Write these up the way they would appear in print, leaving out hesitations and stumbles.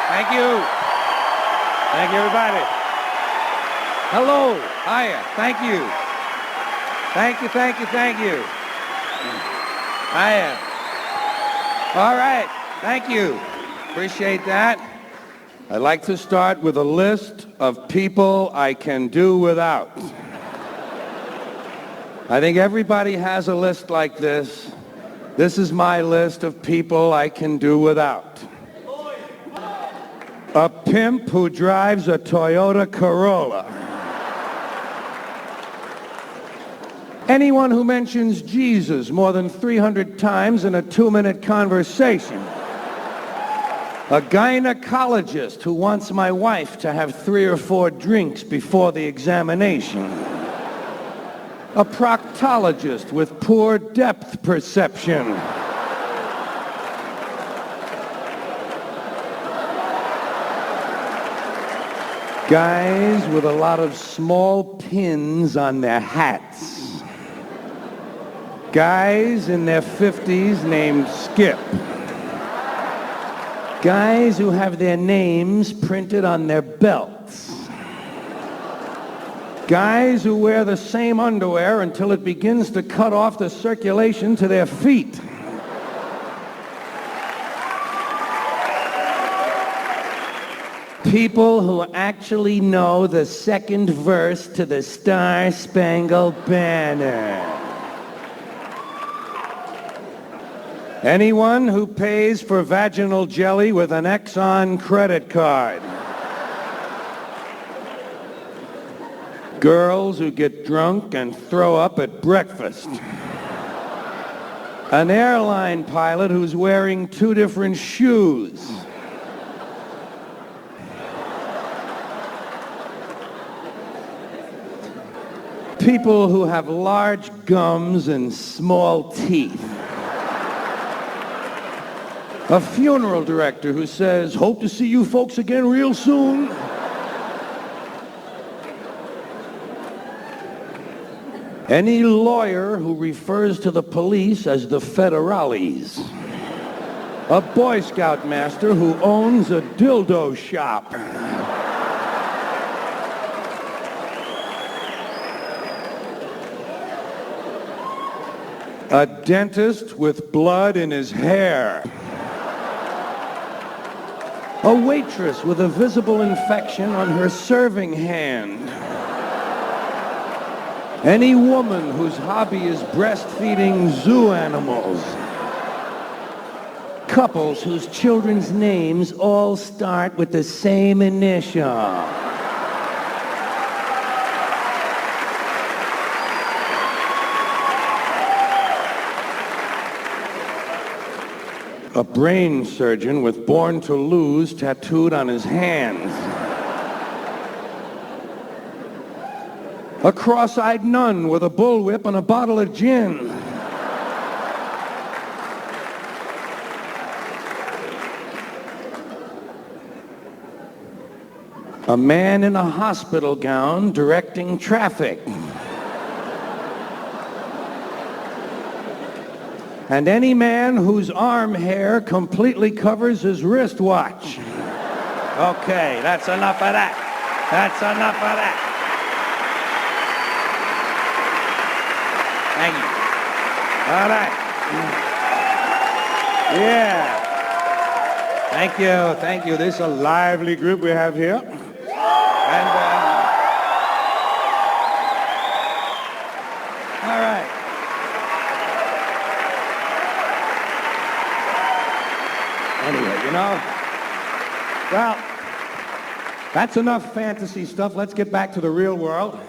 Thank you. Thank you, everybody. Hello. Hiya. Thank you. Thank you, thank you, thank you. Hiya. All right. Thank you. Appreciate that. I'd like to start with a list of people I can do without. I think everybody has a list like this. This is my list of people I can do without. A pimp who drives a Toyota Corolla. Anyone who mentions Jesus more than 300 times in a 2-minute conversation. A gynecologist who wants my wife to have 3 or 4 drinks before the examination. A proctologist with poor depth perception. Guys with a lot of small pins on their hats. Guys in their 50s named Skip. Guys who have their names printed on their belts. Guys who wear the same underwear until it begins to cut off the circulation to their feet. People who actually know the second verse to the Star-Spangled Banner. Anyone who pays for vaginal jelly with an Exxon credit card. Girls who get drunk and throw up at breakfast. An airline pilot who's wearing 2 different shoes. People who have large gums and small teeth. A funeral director who says, "Hope to see you folks again real soon." Any lawyer who refers to the police as the federales. A Boy Scout master who owns a dildo shop. A dentist with blood in his hair. A waitress with a visible infection on her serving hand. Any woman whose hobby is breastfeeding zoo animals. Couples whose children's names all start with the same initial. A brain surgeon with "Born to Lose" tattooed on his hands. A cross-eyed nun with a bullwhip and a bottle of gin. A man in a hospital gown directing traffic. And any man whose arm hair completely covers his wristwatch. Okay, that's enough of that. That's enough of that. Thank you. All right. Yeah. Thank you, thank you. This is a lively group we have here. And, all right. Anyway, well, that's enough fantasy stuff. Let's get back to the real world.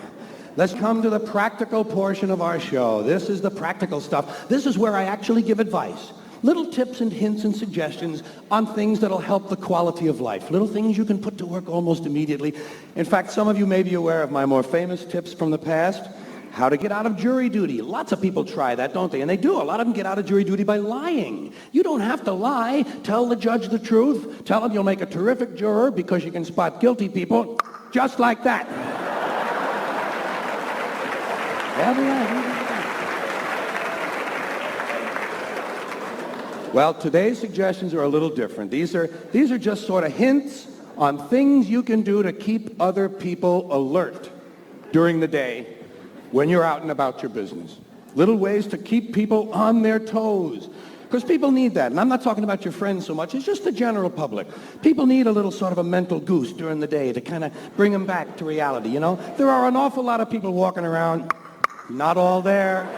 Let's come to the practical portion of our show. This is the practical stuff. This is where I actually give advice. Little tips and hints and suggestions on things that'll help the quality of life. Little things you can put to work almost immediately. In fact, some of you may be aware of my more famous tips from the past. How to get out of jury duty. Lots of people try that, don't they? And they do. A lot of them get out of jury duty by lying. You don't have to lie. Tell the judge the truth. Tell him you'll make a terrific juror because you can spot guilty people just like that. Well, today's suggestions are a little different. These are just sort of hints on things you can do to keep other people alert during the day when you're out and about your business. Little ways to keep people on their toes. Because people need that. And I'm not talking about your friends so much. It's just the general public. People need a little sort of a mental goose during the day to kind of bring them back to reality, you know? There are an awful lot of people walking around, not all there.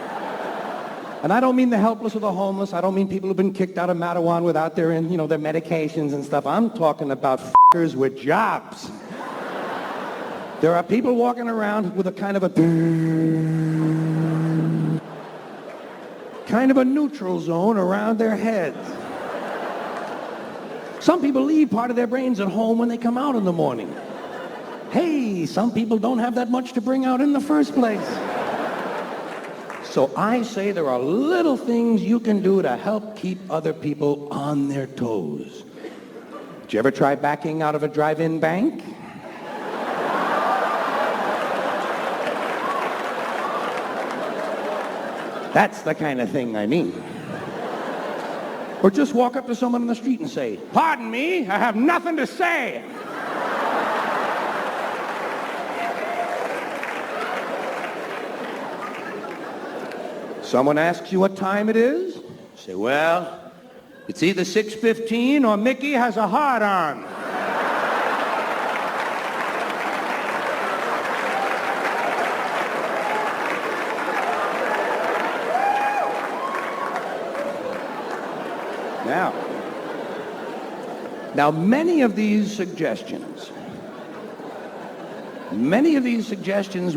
And I don't mean the helpless or the homeless. I don't mean people who've been kicked out of Mattawan without their medications and stuff. I'm talking about f***ers with jobs. There are people walking around with a kind of a neutral zone around their heads. Some people leave part of their brains at home when they come out in the morning. Hey, some people don't have that much to bring out in the first place. So I say there are little things you can do to help keep other people on their toes. Did you ever try backing out of a drive-in bank? That's the kind of thing I mean. Or just walk up to someone on the street and say, "Pardon me, I have nothing to say." Someone asks you what time it is. You say, "Well, it's either 6:15 or Mickey has a heart on." Now, many of these suggestions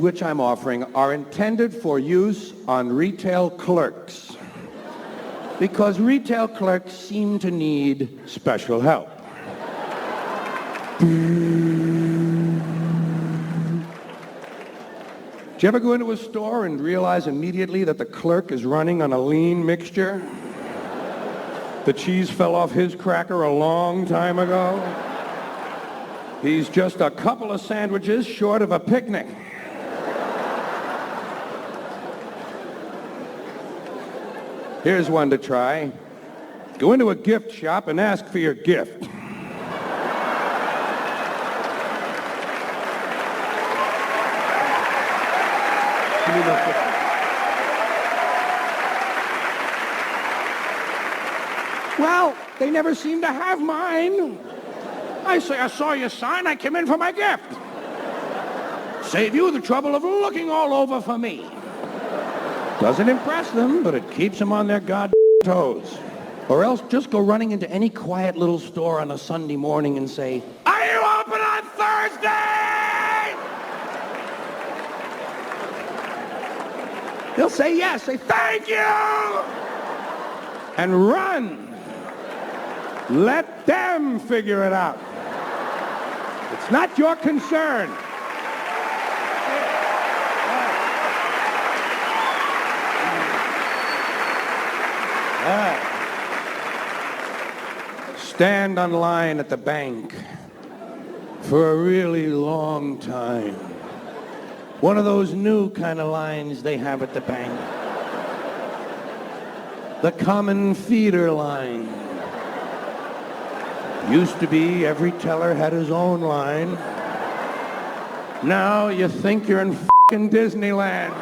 which I'm offering are intended for use on retail clerks because retail clerks seem to need special help. Did you ever go into a store and realize immediately that the clerk is running on a lean mixture? The cheese fell off his cracker a long time ago. He's just a couple of sandwiches short of a picnic. Here's one to try. Go into a gift shop and ask for your gift. Well, they never seem to have mine. I say, "I saw your sign, I came in for my gift." Save you the trouble of looking all over for me. Doesn't impress them, but it keeps them on their goddamn toes. Or else just go running into any quiet little store on a Sunday morning and say, "Are you open on Thursday?" They'll say yes, say, "Thank you!" and run. Let them figure it out. It's not your concern. Stand on line at the bank for a really long time. One of those new kind of lines they have at the bank. The common feeder line. Used to be every teller had his own line. Now you think you're in fucking Disneyland.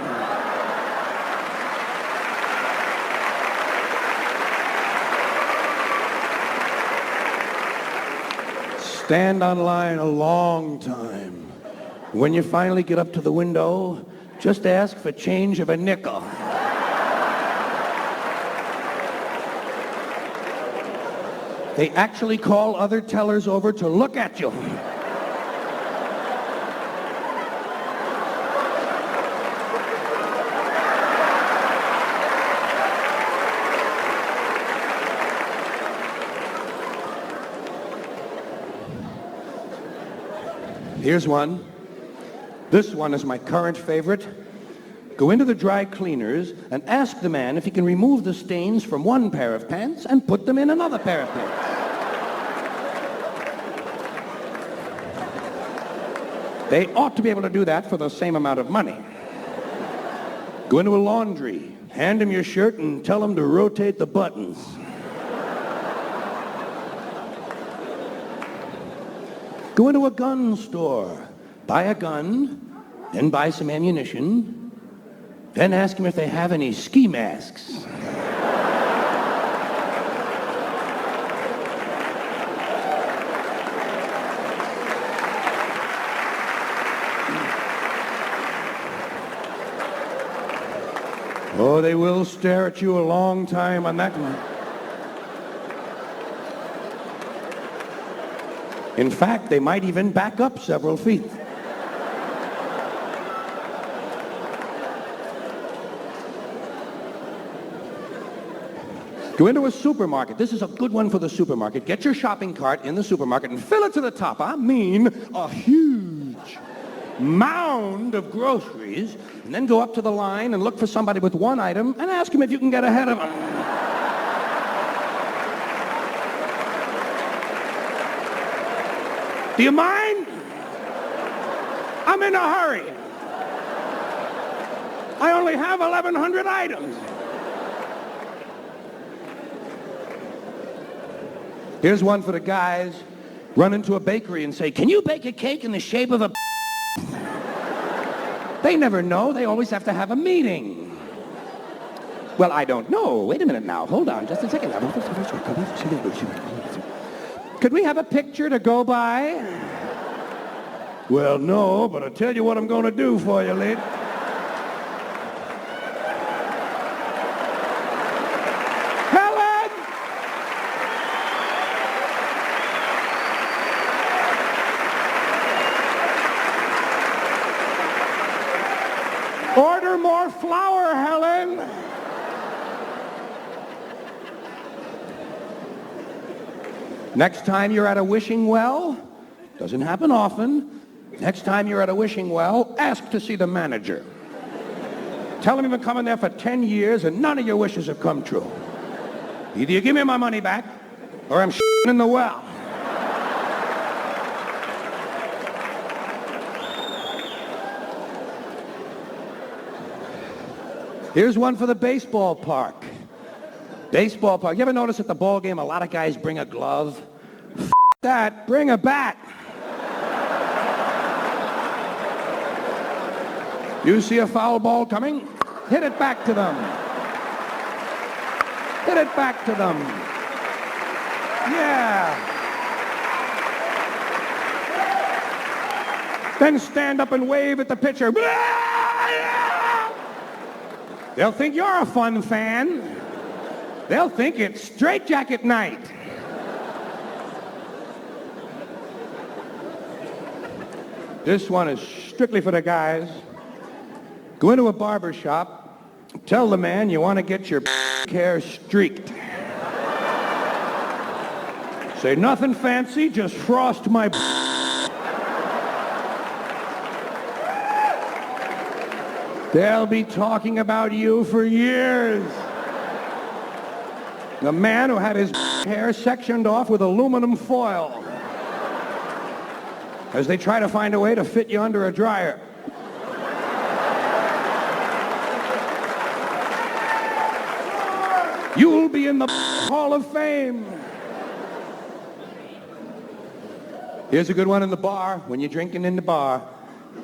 Stand on line a long time. When you finally get up to the window, just ask for change of a nickel. They actually call other tellers over to look at you. Here's one. This one is my current favorite. Go into the dry cleaners and ask the man if he can remove the stains from one pair of pants and put them in another pair of pants. They ought to be able to do that for the same amount of money. Go into a laundry, hand him your shirt and tell him to rotate the buttons. Go into a gun store, buy a gun, then buy some ammunition, then ask them if they have any ski masks. Oh, they will stare at you a long time on that one. In fact, they might even back up several feet. Go into a supermarket. This is a good one for the supermarket. Get your shopping cart in the supermarket and fill it to the top. I mean, a huge mound of groceries, and then go up to the line and look for somebody with one item and ask them if you can get ahead of them. Do you mind? I'm in a hurry. I only have 1,100 items. Here's one for the guys. Run into a bakery and say, "Can you bake a cake in the shape of a..." They never know. They always have to have a meeting. Well, I don't know. Wait a minute now. Hold on just a second. Could we have a picture to go by? Well, no, but I'll tell you what I'm going to do for you, lady. Helen! Order more flour, Helen. Next time you're at a wishing well, doesn't happen often, next time you're at a wishing well, ask to see the manager. Tell him you've been coming there for 10 years and none of your wishes have come true. Either you give me my money back or I'm shitting in the well. Here's one for the baseball park. Baseball park. You ever notice at the ball game a lot of guys bring a glove? F that, bring a bat. You see a foul ball coming? Hit it back to them. Hit it back to them. Yeah. Then stand up and wave at the pitcher. They'll think you're a fun fan. They'll think it's straitjacket night. This one is strictly for the guys. Go into a barber shop, tell the man you want to get your hair streaked. Say nothing fancy, just frost my... They'll be talking about you for years. The man who had his hair sectioned off with aluminum foil as they try to find a way to fit you under a dryer. You'll be in the Hall of Fame. Here's a good one in the bar, when you're drinking in the bar.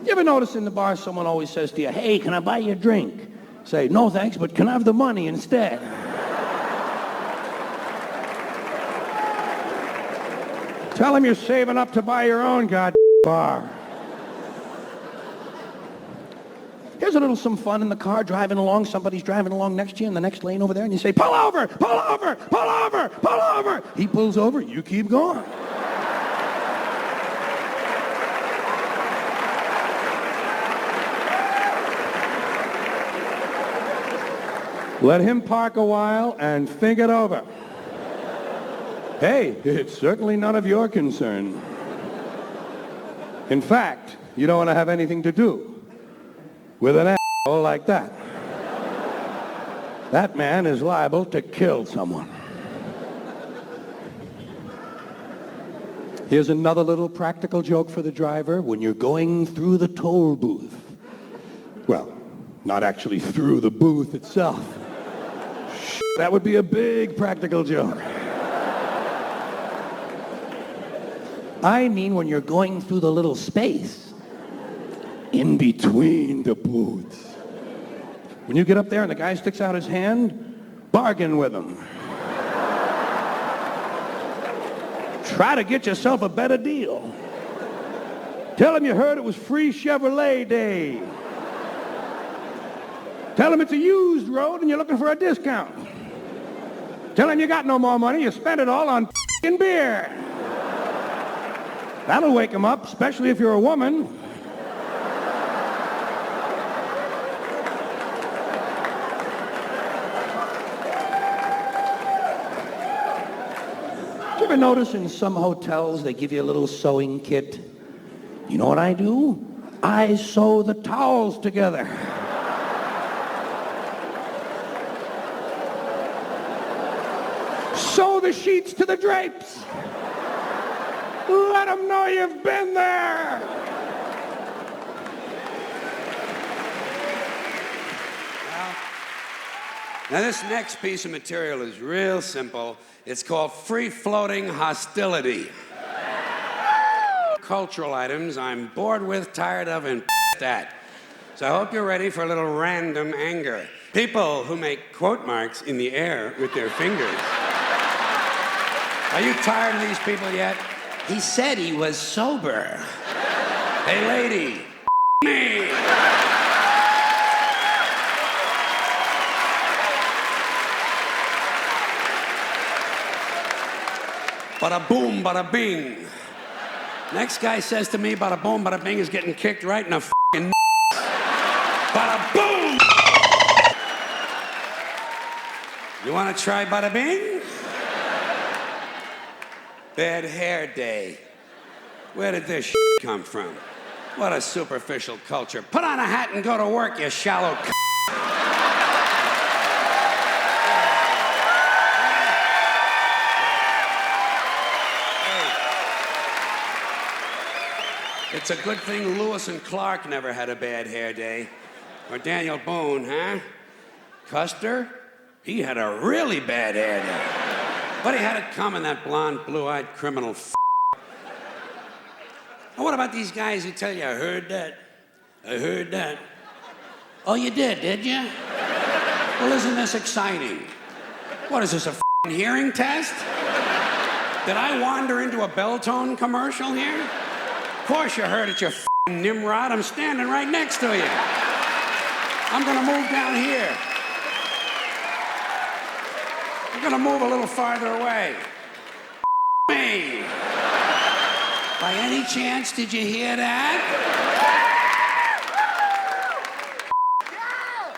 You ever notice in the bar someone always says to you, "Hey, can I buy you a drink?" Say, "No thanks, but can I have the money instead?" Tell them you're saving up to buy your own goddamn bar. Here's a little some fun in the car, driving along. Somebody's driving along next to you in the next lane over there, and you say, "Pull over, pull over, pull over, pull over." He pulls over, you keep going. Let him park a while and think it over. Hey, it's certainly none of your concern. In fact, you don't want to have anything to do with an asshole like that. That man is liable to kill someone. Here's another little practical joke for the driver when you're going through the toll booth. Well, not actually through the booth itself. That would be a big practical joke. I mean when you're going through the little space in between the booths. When you get up there and the guy sticks out his hand, bargain with him. Try to get yourself a better deal. Tell him you heard it was free Chevrolet Day. Tell him it's a used road and you're looking for a discount. Tell him you got no more money, you spent it all on f***ing beer. That'll wake him up, especially if you're a woman. You ever notice in some hotels they give you a little sewing kit? You know what I do? I sew the towels together. Sew the sheets to the drapes. Let them know you've been there. Now this next piece of material is real simple. It's called free-floating hostility. Cultural items I'm bored with, tired of, and at. So I hope you're ready for a little random anger. People who make quote marks in the air with their fingers. Are you tired of these people yet? He said he was sober. Hey, lady, me. Bada boom, bada bing. Next guy says to me, bada boom, bada bing is getting kicked right in the f***ing bada boom! You want to try bada bing? Bad hair day. Where did this come from? What a superficial culture. Put on a hat and go to work, you shallow c***. It's a good thing Lewis and Clark never had a bad hair day. Or Daniel Boone, huh? Custer? He had a really bad hair day. But he had it coming, that blonde, blue-eyed criminal f***. And what about these guys who tell you, I heard that, I heard that. Oh, you did you? Well, isn't this exciting? What is this, a f***ing hearing test? Did I wander into a Belltone commercial here? Of course you heard it, you f***ing Nimrod. I'm standing right next to you. I'm gonna move down here. I'm gonna move a little farther away. Me. By any chance, did you hear that?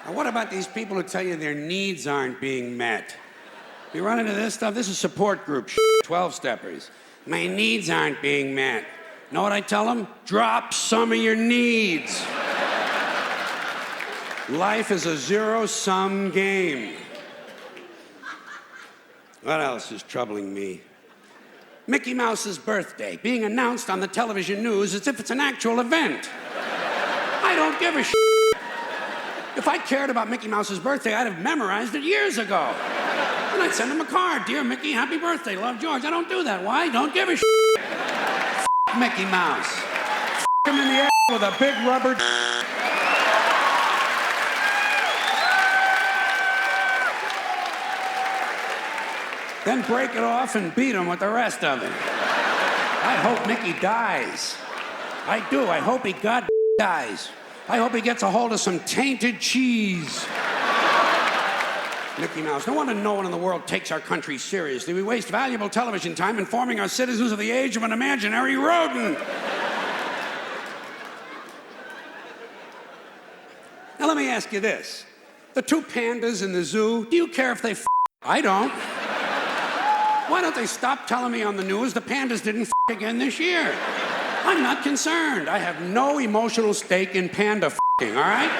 Now, what about these people who tell you their needs aren't being met? You run into this stuff? This is support group 12-steppers. My needs aren't being met. Know what I tell them? Drop some of your needs. Life is a zero-sum game. What else is troubling me? Mickey Mouse's birthday being announced on the television news as if it's an actual event. I don't give a shit. If I cared about Mickey Mouse's birthday, I'd have memorized it years ago. And I'd send him a card. Dear Mickey, happy birthday. Love, George. I don't do that. Why? Don't give a shit. Mickey Mouse. Him in the air with a big rubber. Then break it off and beat him with the rest of it. I hope Mickey dies. I do. I hope he dies. I hope he gets a hold of some tainted cheese. Mickey Mouse. No wonder no one in the world takes our country seriously. We waste valuable television time informing our citizens of the age of an imaginary rodent. Now let me ask you this. The two pandas in the zoo, do you care if they f***? I don't. Why don't they stop telling me on the news the pandas didn't f*** again this year? I'm not concerned. I have no emotional stake in panda f***ing, all right?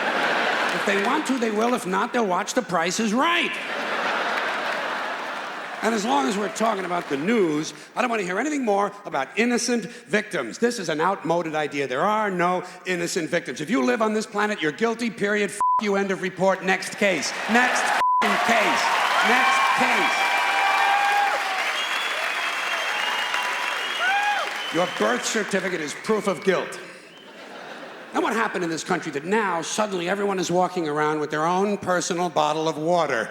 If they want to, they will. If not, they'll watch The Price is Right. And as long as we're talking about the news, I don't want to hear anything more about innocent victims. This is an outmoded idea. There are no innocent victims. If you live on this planet, you're guilty, period. F*** you, end of report. Next case. Next f***ing case. Next case. Your birth certificate is proof of guilt. And what happened in this country that now suddenly everyone is walking around with their own personal bottle of water?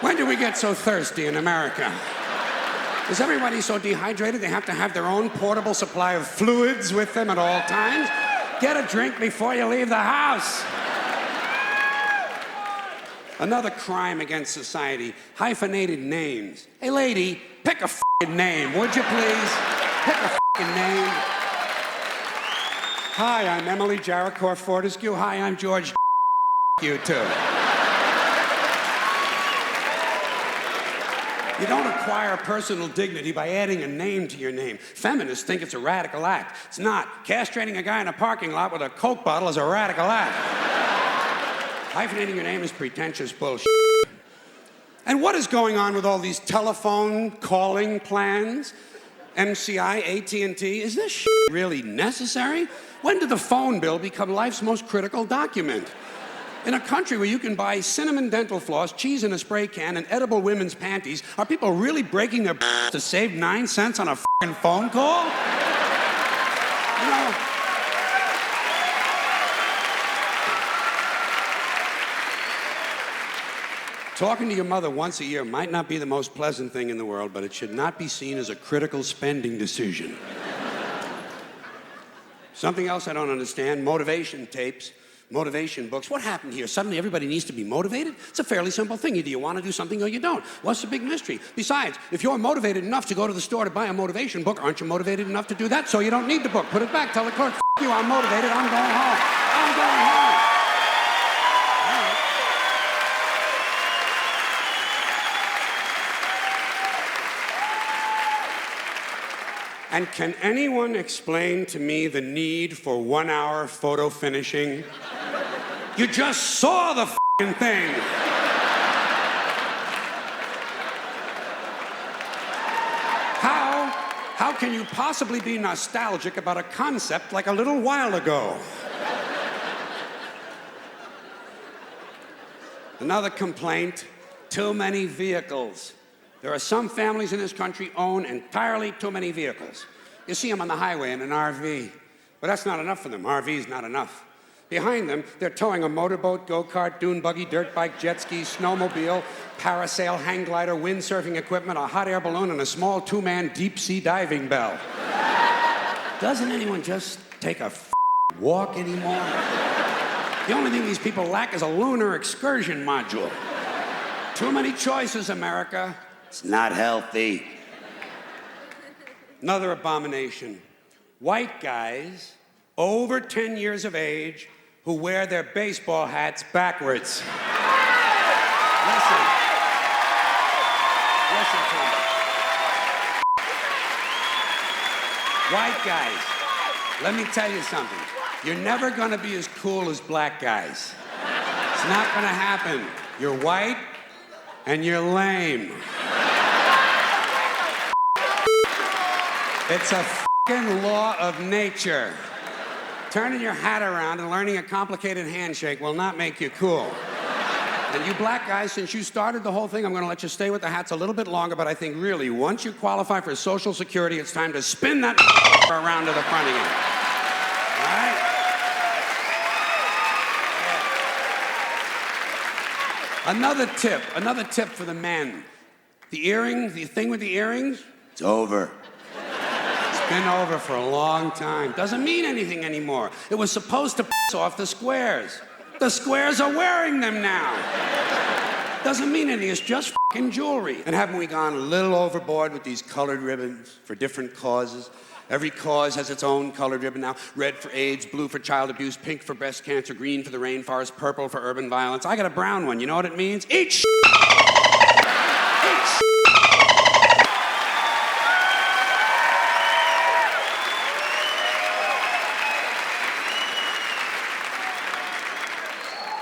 When did we get so thirsty in America? Is everybody so dehydrated they have to have their own portable supply of fluids with them at all times? Get a drink before you leave the house. Another crime against society, hyphenated names. Hey, lady, pick a f***ing name, would you please? Pick a f***ing name. Hi, I'm Emily Jerichow Fortescue. Hi, I'm George you too. You don't acquire personal dignity by adding a name to your name. Feminists think it's a radical act. It's not. Castrating a guy in a parking lot with a Coke bottle is a radical act. Hyphenating your name is pretentious bullshit. And what is going on with all these telephone calling plans? MCI, AT&T, is this shit really necessary? When did the phone bill become life's most critical document? In a country where you can buy cinnamon dental floss, cheese in a spray can, and edible women's panties, are people really breaking their to save 9 cents on a f***ing phone call? You know, talking to your mother once a year might not be the most pleasant thing in the world, but it should not be seen as a critical spending decision. Something else I don't understand, motivation tapes, motivation books. What happened here? Suddenly everybody needs to be motivated? It's a fairly simple thing. Either you want to do something or you don't. What's the big mystery? Besides, if you're motivated enough to go to the store to buy a motivation book, aren't you motivated enough to do that? So you don't need the book. Put it back. Tell the clerk, F you, I'm motivated. I'm going home. I'm going home. And can anyone explain to me the need for 1 hour photo finishing? You just saw the f***ing thing. How can you possibly be nostalgic about a concept like a little while ago? Another complaint, too many vehicles. There are some families in this country own entirely too many vehicles. You see them on the highway in an RV. But that's not enough for them. RV's not enough. Behind them, they're towing a motorboat, go-kart, dune buggy, dirt bike, jet ski, snowmobile, parasail, hang glider, windsurfing equipment, a hot air balloon, and a small two-man deep-sea diving bell. Doesn't anyone just take a walk anymore? The only thing these people lack is a lunar excursion module. Too many choices, America. It's not healthy. Another abomination. White guys over 10 years of age who wear their baseball hats backwards. Listen to me. White guys, let me tell you something. You're never gonna be as cool as black guys. It's not gonna happen. You're white and you're lame. It's a f***ing law of nature. Turning your hat around and learning a complicated handshake will not make you cool. And you black guys, since you started the whole thing, I'm gonna let you stay with the hats a little bit longer, but I think really, once you qualify for Social Security, it's time to spin that around to the front again. All right? Another tip for the men. The earrings, the thing with the earrings, it's over. It's been over for a long time. Doesn't mean anything anymore. It was supposed to piss off the squares. The squares are wearing them now. Doesn't mean anything, it's just f***ing jewelry. And haven't we gone a little overboard with these colored ribbons for different causes? Every cause has its own colored ribbon now. Red for AIDS, blue for child abuse, pink for breast cancer, green for the rainforest, purple for urban violence. I got a brown one. You know what it means? Eat shit! Eat shit!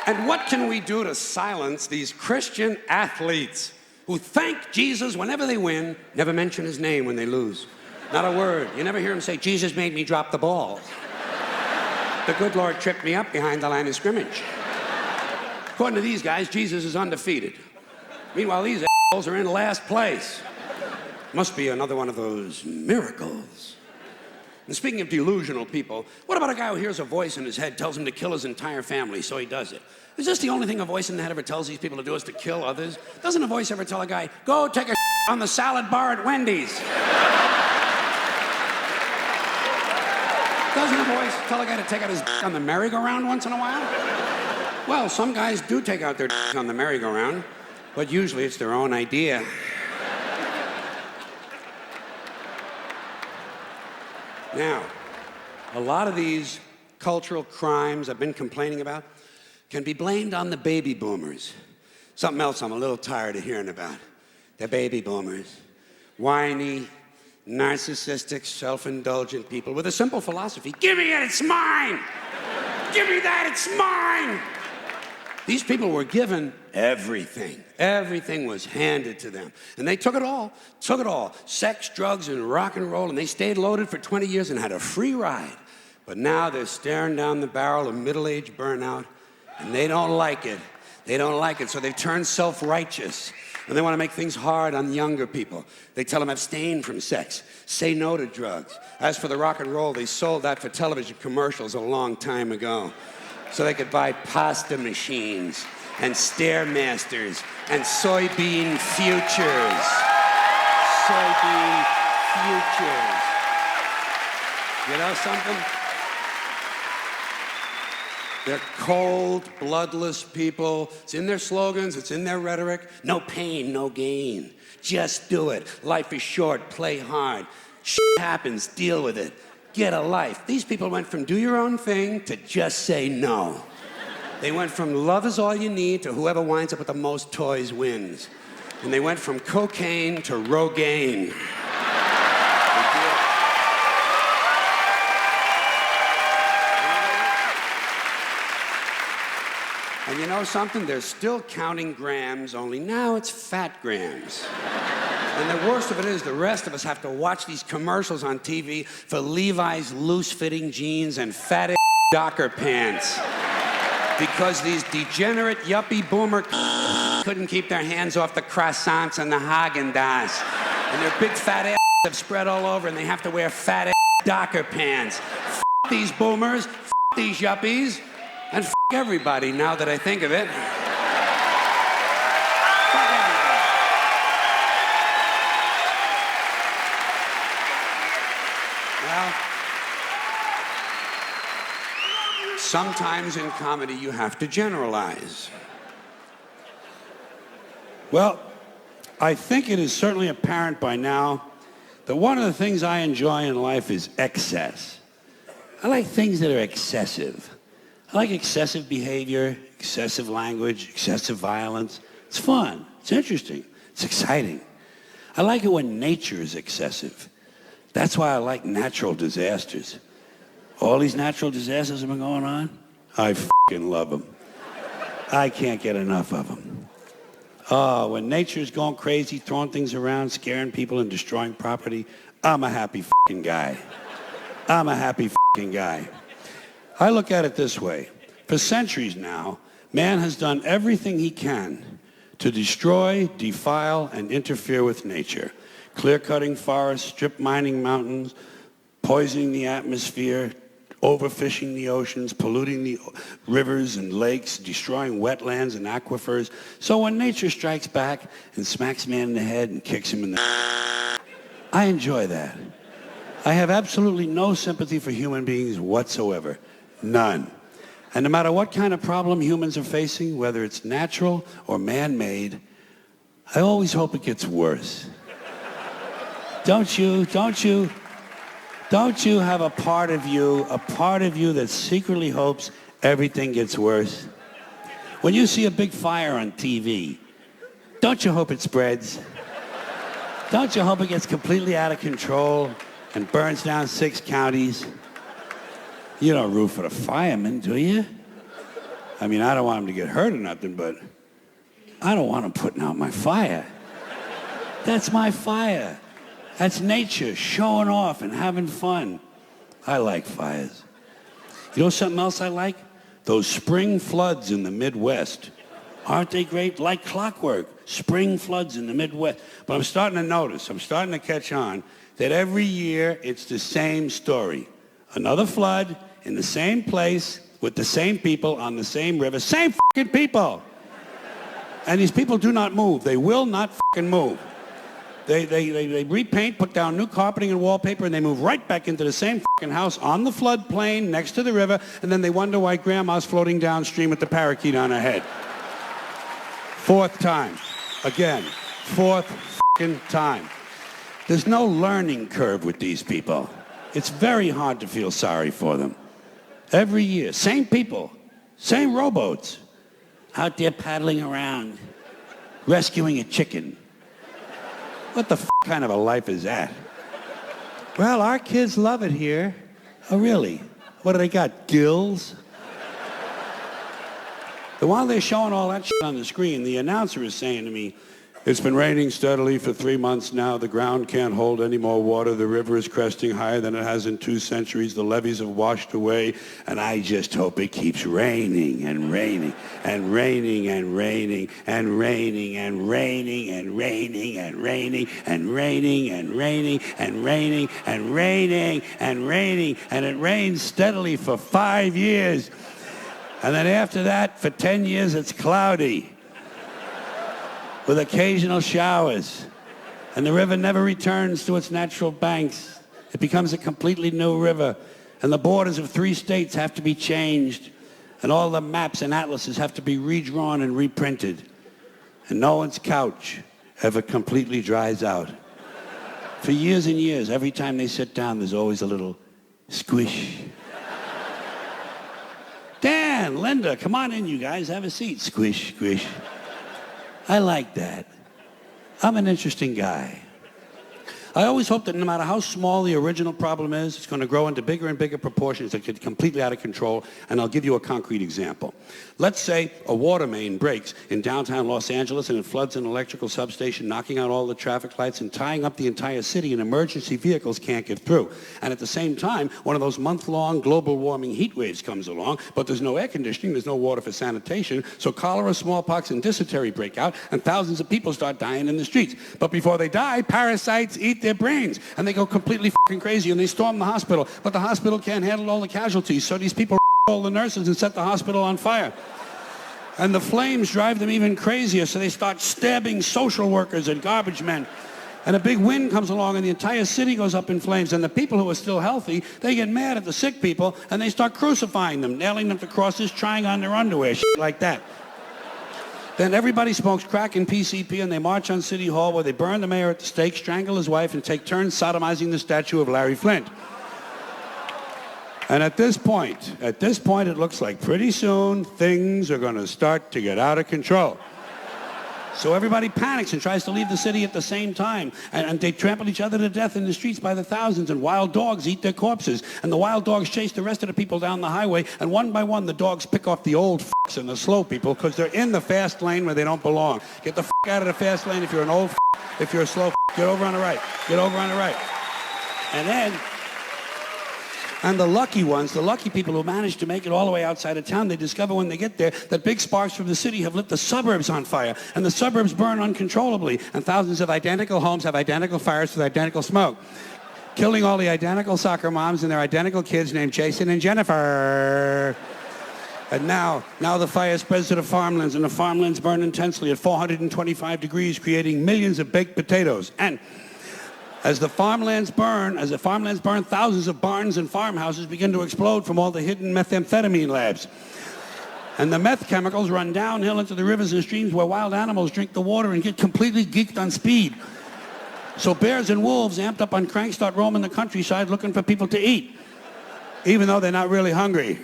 And what can we do to silence these Christian athletes who thank Jesus whenever they win, never mention his name when they lose? Not a word. You never hear them say, Jesus made me drop the ball. The good Lord tripped me up behind the line of scrimmage. According to these guys, Jesus is undefeated. Meanwhile, these assholes are in last place. Must be another one of those miracles. And speaking of delusional people, what about a guy who hears a voice in his head tells him to kill his entire family, so he does it? Is this the only thing a voice in the head ever tells these people to do is to kill others? Doesn't a voice ever tell a guy, go take a on the salad bar at Wendy's? Doesn't a voice tell a guy to take out his on the merry-go-round once in a while? Well, some guys do take out their on the merry-go-round, but usually it's their own idea. Now, a lot of these cultural crimes I've been complaining about can be blamed on the baby boomers. Something else I'm a little tired of hearing about. The baby boomers. Whiny, narcissistic, self-indulgent people with a simple philosophy. Give me it, it's mine! Give me that, it's mine! These people were given everything. Everything was handed to them. And they took it all. Sex, drugs, and rock and roll, and they stayed loaded for 20 years and had a free ride. But now they're staring down the barrel of middle-age burnout, and they don't like it. They don't like it, so they've turned self-righteous. And they want to make things hard on younger people. They tell them abstain from sex, say no to drugs. As for the rock and roll, they sold that for television commercials a long time ago. So they could buy pasta machines and Stairmasters and soybean futures. Soybean futures. You know something? They're cold, bloodless people. It's in their slogans, it's in their rhetoric. No pain, no gain. Just do it. Life is short, play hard. Shit happens, deal with it. Get a life. These people went from do your own thing to just say no. They went from love is all you need to whoever winds up with the most toys wins. And they went from cocaine to Rogaine. And you know something? They're still counting grams, only now it's fat grams. And the worst of it is the rest of us have to watch these commercials on TV for Levi's loose-fitting jeans and fat Docker pants. Because these degenerate yuppie boomer couldn't keep their hands off the croissants and the Haagen-Dazs. And their big fat ass have spread all over and they have to wear fat Docker pants. F these boomers, f these yuppies, and f everybody now that I think of it. Well, sometimes in comedy you have to generalize. Well, I think it is certainly apparent by now that one of the things I enjoy in life is excess. I like things that are excessive. I like excessive behavior, excessive language, excessive violence. It's fun, it's interesting, it's exciting. I like it when nature is excessive. That's why I like natural disasters. All these natural disasters have been going on, I f***ing love them. I can't get enough of them. Oh, when nature's going crazy, throwing things around, scaring people and destroying property, I'm a happy f***ing guy. I'm a happy f***ing guy. I look at it this way. For centuries now, man has done everything he can to destroy, defile, and interfere with nature. Clear-cutting forests, strip mining mountains, poisoning the atmosphere, overfishing the oceans, polluting the rivers and lakes, destroying wetlands and aquifers. So when nature strikes back and smacks man in the head and kicks him in the... I enjoy that. I have absolutely no sympathy for human beings whatsoever. None. And no matter what kind of problem humans are facing, whether it's natural or man-made, I always hope it gets worse. Don't you have a part of you that secretly hopes everything gets worse? When you see a big fire on TV, don't you hope it spreads? Don't you hope it gets completely out of control and burns down 6 counties? You don't root for the firemen, do you? I mean, I don't want them to get hurt or nothing, but I don't want them putting out my fire. That's my fire. That's nature showing off and having fun. I like fires. You know something else I like? Those spring floods in the Midwest. Aren't they great? Like clockwork. Spring floods in the Midwest. But I'm starting to notice, I'm starting to catch on that every year it's the same story. Another flood in the same place with the same people on the same river. Same fucking people. And these people do not move. They will not fucking move. They repaint, put down new carpeting and wallpaper, and they move right back into the same fucking house on the floodplain next to the river, and then they wonder why grandma's floating downstream with the parakeet on her head. Fourth time. Again. Fourth fucking time. There's no learning curve with these people. It's very hard to feel sorry for them. Every year, same people, same rowboats, out there paddling around, rescuing a chicken. What the kind of a life is that? Well, our kids love it here. Oh, really? What do they got, gills? And while they're showing all that shit on the screen, the announcer is saying to me, "It's been raining steadily for 3 months now. The ground can't hold any more water. The river is cresting higher than it has in 2 centuries. The levees have washed away, and I just hope it keeps raining and raining and raining and raining and raining and raining and raining and raining and raining and raining and raining and raining and raining, and it rains steadily for 5 years. And then after that, for 10 years, it's cloudy with occasional showers. And the river never returns to its natural banks. It becomes a completely new river. And the borders of 3 states have to be changed. And all the maps and atlases have to be redrawn and reprinted. And no one's couch ever completely dries out. For years and years, every time they sit down, there's always a little squish. Dan, Linda, come on in, you guys. Have a seat. Squish, squish. I like that. I'm an interesting guy. I always hope that no matter how small the original problem is, it's going to grow into bigger and bigger proportions that get completely out of control, and I'll give you a concrete example. Let's say a water main breaks in downtown Los Angeles and it floods an electrical substation, knocking out all the traffic lights and tying up the entire city, and emergency vehicles can't get through. And at the same time, one of those month-long global warming heat waves comes along, but there's no air conditioning, there's no water for sanitation, so cholera, smallpox, and dysentery break out, and thousands of people start dying in the streets. But before they die, parasites eat their brains, and they go completely fucking crazy, and they storm the hospital, but the hospital can't handle all the casualties, so these people all the nurses and set the hospital on fire. And the flames drive them even crazier, so they start stabbing social workers and garbage men. And a big wind comes along, and the entire city goes up in flames, and the people who are still healthy, they get mad at the sick people, and they start crucifying them, nailing them to crosses, trying on their underwear, shit like that. Then everybody smokes crack and PCP, and they march on City Hall where they burn the mayor at the stake, strangle his wife, and take turns sodomizing the statue of Larry Flint. And at this point, it looks like pretty soon things are going to start to get out of control. So everybody panics and tries to leave the city at the same time. And they trample each other to death in the streets by the thousands, and wild dogs eat their corpses. And the wild dogs chase the rest of the people down the highway, and one by one the dogs pick off the old f***s and the slow people because they're in the fast lane where they don't belong. Get the f*** out of the fast lane if you're an old f***. If you're a slow f***, get over on the right. Get over on the right. And the lucky ones, the lucky people who manage to make it all the way outside of town, they discover when they get there that big sparks from the city have lit the suburbs on fire, and the suburbs burn uncontrollably, and thousands of identical homes have identical fires with identical smoke, killing all the identical soccer moms and their identical kids named Jason and Jennifer. And now the fire spreads to the farmlands, and the farmlands burn intensely at 425 degrees, creating millions of baked potatoes. And as the farmlands burn, thousands of barns and farmhouses begin to explode from all the hidden methamphetamine labs. And the meth chemicals run downhill into the rivers and streams where wild animals drink the water and get completely geeked on speed. So bears and wolves, amped up on crank, start roaming the countryside looking for people to eat, even though they're not really hungry.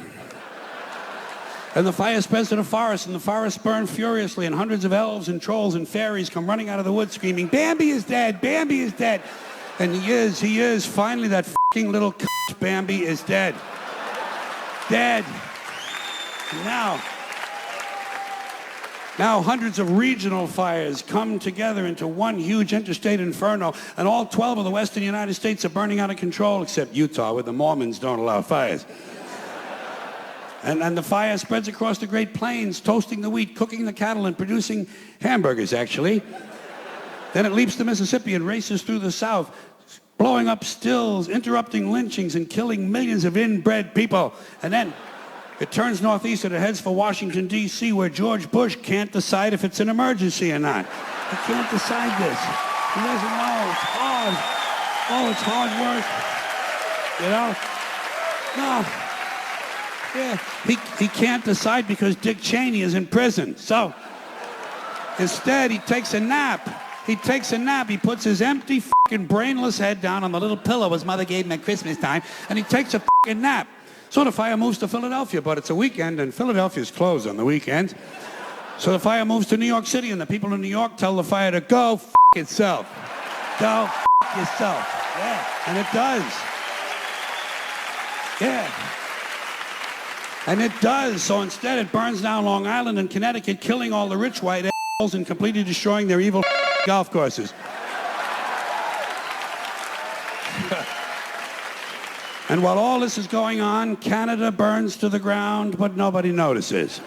And the fire spreads to the forest, and the forests burn furiously, and hundreds of elves and trolls and fairies come running out of the woods screaming, "Bambi is dead! Bambi is dead!" And he is. Finally, that f***ing little c***, Bambi is dead. Dead. And now hundreds of regional fires come together into one huge interstate inferno, and all 12 of the western United States are burning out of control, except Utah, where the Mormons don't allow fires. And the fire spreads across the Great Plains, toasting the wheat, cooking the cattle, and producing hamburgers, actually. Then it leaps the Mississippi and races through the South, blowing up stills, interrupting lynchings, and killing millions of inbred people. And then it turns northeast and it heads for Washington, D.C., where George Bush can't decide if it's an emergency or not. He can't decide this. He doesn't know. It's hard. Oh, it's hard work. You know? No. Yeah. He can't decide because Dick Cheney is in prison. So instead, he takes a nap. He takes a nap. He puts his empty fucking brainless head down on the little pillow his mother gave him at Christmas time, and he takes a fucking nap. So the fire moves to Philadelphia, but it's a weekend, and Philadelphia's closed on the weekends. So the fire moves to New York City, and the people in New York tell the fire to go f*** itself. Go f*** yourself. Yeah, and it does. Yeah. And it does. So instead, it burns down Long Island and Connecticut, killing all the rich white assholes and completely destroying their evil golf courses. And while all this is going on, Canada burns to the ground, but nobody notices.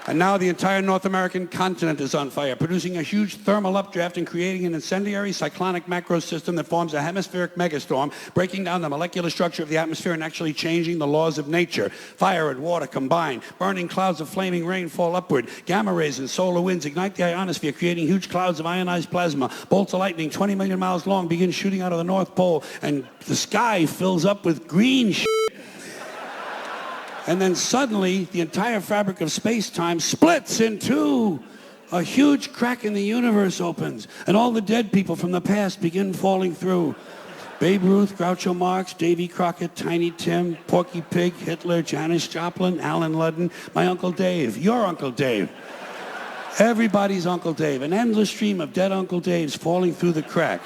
And now the entire North American continent is on fire, producing a huge thermal updraft and creating an incendiary cyclonic macro system that forms a hemispheric megastorm, breaking down the molecular structure of the atmosphere and actually changing the laws of nature. Fire and water combine, burning clouds of flaming rain fall upward, gamma rays and solar winds ignite the ionosphere, creating huge clouds of ionized plasma. Bolts of lightning 20 million miles long begin shooting out of the North Pole, and the sky fills up with green shit. And then suddenly, the entire fabric of space-time splits in two. A huge crack in the universe opens, and all the dead people from the past begin falling through. Babe Ruth, Groucho Marx, Davy Crockett, Tiny Tim, Porky Pig, Hitler, Janis Joplin, Alan Ludden, my Uncle Dave, your Uncle Dave. Everybody's Uncle Dave. An endless stream of dead Uncle Daves falling through the crack.